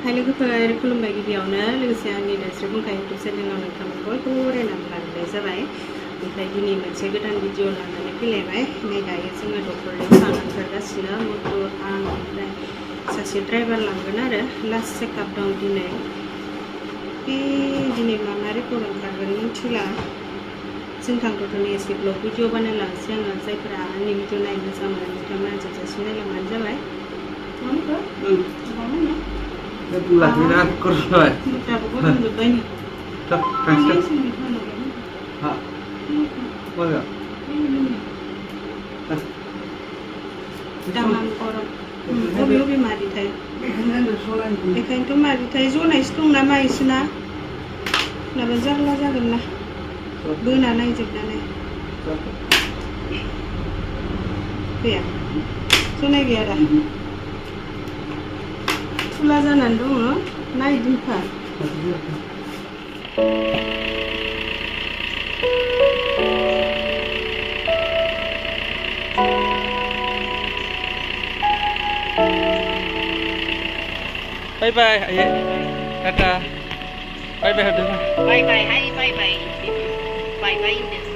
हाय लोगोफोर खुलुमबाय गिबियावनो लोगोसे आंनि दास्रि बुंखाय इउटुब चेनेलाव नोंथांमोन बयखौबो बरायनानै लाबोनाय जाबाय। ओमफ्राय दिनै मोनसे गोदान भिडिअ लानानै फैलायबाय। नै दायो जोङो डक्टरनियाव थांनो ओंखारगासिनो मथु आं ओमफ्राय सासे ड्राइभार लांगोन आरो लास्ट चेकआप दं दिनै। दिनै मा रिपर्ट ओंखारगोन मिथिला। जों थांथ'थ'नो एसे ब्लग भिडिअ बानायलांसै आङो। जायफोरा आंनि भिडिअ नायनो मोजां मोनो बिथांमोना जोबजासिम नायलांबानो जाबाय। Lahiran korban. Mana? Daman korom. Obi mari thai. Beखायनोथ' मारि थाय जनायसो दं ना माइसो ना? नाबा जारला जागोन ना? बोना नायजोबनानै। गैया? जनाय गैया दा? खुला जानानै दङ नायदिंखा। Bye bye ayah. Tata. Bye bye udah. Bye bye, hi bye bye. Bye bye Indes.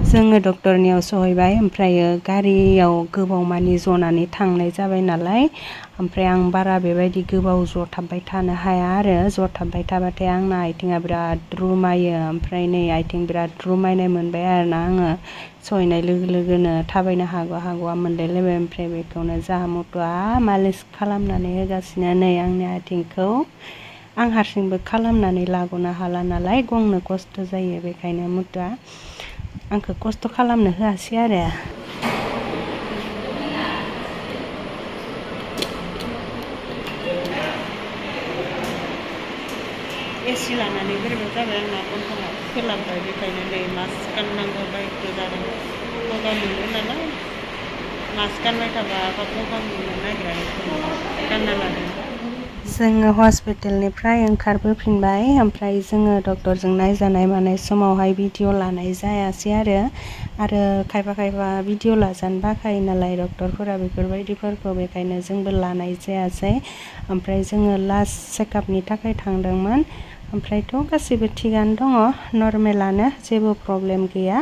जोङो डक्टरनियाव सहैबाय। ओमफ्राय गारियाव गोबाव मानि जनानै थांनाय जाबाय नालाय। ओमफ्राय आं बारा बेबायदि गोबाव जथाबबाय थानो हाया आरो जथाबबाय थाबाथाय आंना आथिङा बिराद रुमायो। ओमफ्राय नै आथिं बिराद रुमायनाय मोनबाय आरोना आङो। सहैनाय लोगो लोगोनो थाबायनो हागौआ मोनलायलायबाय। ओमफ्राय बेखौनो जाहा मथ'आ मालिस खालामनानै होगासिनो नै आंनि आथिंखौ। आं हारसिंबो खालामनानै लागनो हाला नालाय गंनो खस्थ' जायो। बेखायनो मथ'आ आंखौ खस्थ' खालामनो होआसै आरो। एसि लानानै बोरैबा जाबाय आंना गन्थङा खोलाबबाय। बेखायनो नै मास्क गाननांगौ बायद' जादों। गगा मोनो नालाय मास्क गानबाय थाबा गगा मोननो नागिरा गानना लादों। जोङो हस्पिटालनिफ्राय ओंखारबोफिनबाय। ओमफ्राय जोङो डक्टरजों नायजानाय मानाय समावहाय भिडिअ लानाय जायासै आरो खायफा भिडिअ लाजानो बाखायो नालाय डक्टरफोरा बेफोरबायदिफोरखौ। बेखायनो जोंबो लानाय जायासै। ओमफ्राय जोङो लास्ट चेकआपनि थाखाय थांदोंमोन। ओमफ्रायथ' गासैबो थिगानो दङ नर्मेलानो जेबो प्रब्लेम गैया।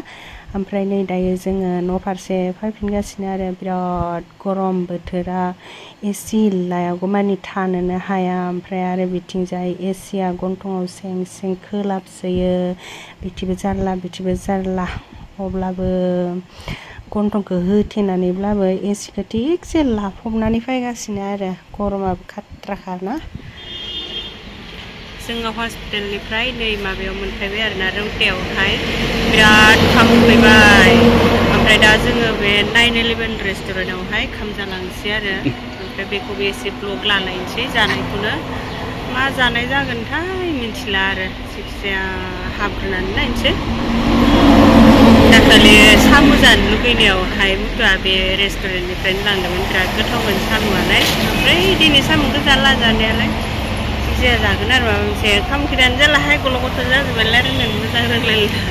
ओमफ्राय नै दायो जोङो न' फारसे फैफिनगासिनो आरो बिराद गरम बोथोरा। एसि लायागौमानि थानोनो हाया। ओमफ्राय आरो बिथिंजाय एसिया गन्थङाव सें सें खोलाबसोयो। बिथिंबो जारला बिथिंबो जारला। अब्लाबो गन्थंखौ होथेनानैब्लाबो एसिखौ थिगसे लाफबनानै फैगासिनो आरो गरमाबो खाथ्राखा ना। जोङो हस्पिटालनिफ्राय नै माबायाव मोनफैबाय आरोना रौतायावहाय बिराद ओंखाम उखैबाय। ओमफ्राय दा जोङो बे 9/11 रेस्टुरेन्टावहाय ओंखाम जालांसै आरो। ओमफ्राय बेखौबो एसे ब्लग लालायनोसै जानायखौनो। मा जानाय जागोनथाय मिथिला आरो जायखिजाया हाबग्रोनानै नायनोसै। दाखालि साम' जानो लुगैनायावहाय मथ'आ बे रेस्टुरेन्टनिफ्रायनो लांदोंमोन। बिराद गोथावमोन साम'आलाय। ओमफ्राय दिनै साम'खौ जाला जानायालाय जाया जागोन आरो माबा मोनसे ओंखाम ओंख्रियानो जालाहाय गल' गथ' जाजोब्बाय रायलायनो मोजां रोंलायला।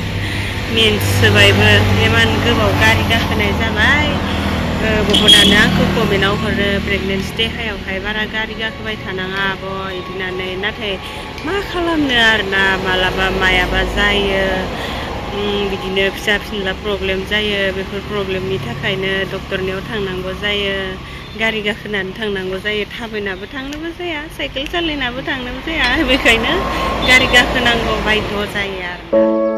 मेंसोबायबो इमान गोबाव गारि गाखोनाय जाबाय। बहुदानो आंखौ कमेन्टआव हरो प्रेगनेन्सि देहायावहाय बारा गारि गाखोबाय थानाङा आब' बिदि होननानै। नाथाय मा खालामनो आरोना मालाबा मायाबा जायो। बिदिनो फिसा फिनला प्रब्लेम जायो। बेफोर प्रब्लेमनि थाखायनो डक्टरनियाव थांनांगौ जायो। गारि गाखोनानै थांनांगौ जायो। थाबायनाबो थांनोबो जाया साइकेल सालायनाबो थांनोबो जाया। बेखायनो गारि गाखोनांगौ बायद' जायो आरो।